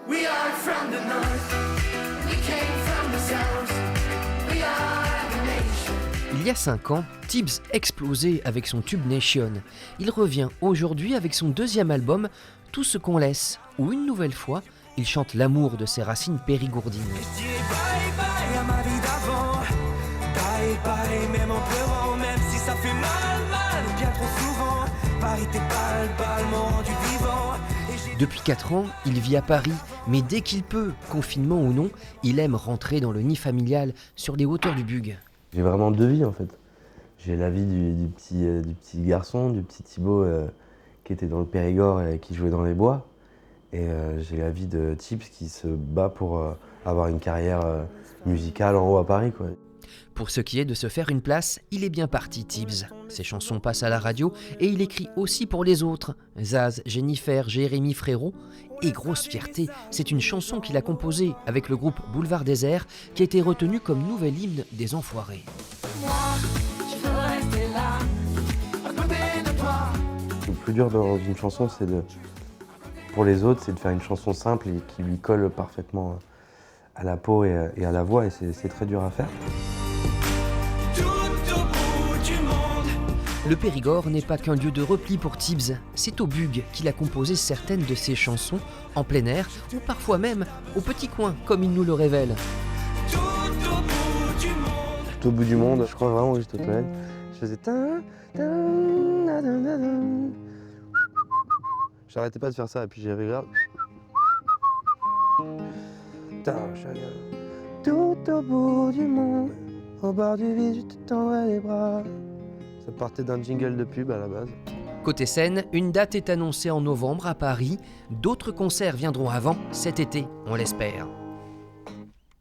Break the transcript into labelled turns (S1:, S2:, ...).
S1: We are from the north, we came from the south, we are the nation.
S2: Il y a 5 ans, Tibbs explosait avec son tube Nation. Il revient aujourd'hui avec son deuxième album, Tout ce qu'on laisse, où une nouvelle fois, il chante l'amour de ses racines périgourdines.
S1: Je dirais bye bye à ma vie d'avant, bye bye même en pleurant, même si ça fait mal, bien trop souvent. Paris t'es balle, m'ont rendu vivant.
S2: Depuis 4 ans, il vit à Paris, mais dès qu'il peut, confinement ou non, il aime rentrer dans le nid familial sur les hauteurs du Bug.
S3: J'ai vraiment 2 vies en fait. J'ai la vie du petit garçon, du petit Thibaut qui était dans le Périgord et qui jouait dans les bois. Et j'ai la vie de Tibbs qui se bat pour avoir une carrière musicale en haut à Paris, quoi.
S2: Pour ce qui est de se faire une place, il est bien parti Tibbs. Ses chansons passent à la radio et il écrit aussi pour les autres. Zaz, Jennifer, Jérémy Frérot. Et grosse fierté, c'est une chanson qu'il a composée avec le groupe Boulevard Désert qui a été retenue comme nouvel hymne des Enfoirés.
S1: Moi, je veux rester là, à côté de toi.
S3: Le plus dur dans une chanson, pour les autres, c'est de faire une chanson simple et qui lui colle parfaitement à la peau et à la voix, et c'est très dur à faire.
S1: Tout au bout du monde.
S2: Le Périgord n'est pas qu'un lieu de repli pour Tibbs, c'est au Bug qu'il a composé certaines de ses chansons, en plein air ou parfois même au petit coin, comme il nous le révèle.
S1: Tout au bout du monde.
S3: Tout au bout du monde, je crois vraiment que j'étais aux toilettes. Je faisais j'arrêtais pas de faire ça, et puis j'avais grave. Tout au bout du monde, au bord du vide, je te tendrai les bras. Ça partait d'un jingle de pub à la base.
S2: Côté scène, une date est annoncée en novembre à Paris. D'autres concerts viendront avant cet été, on l'espère.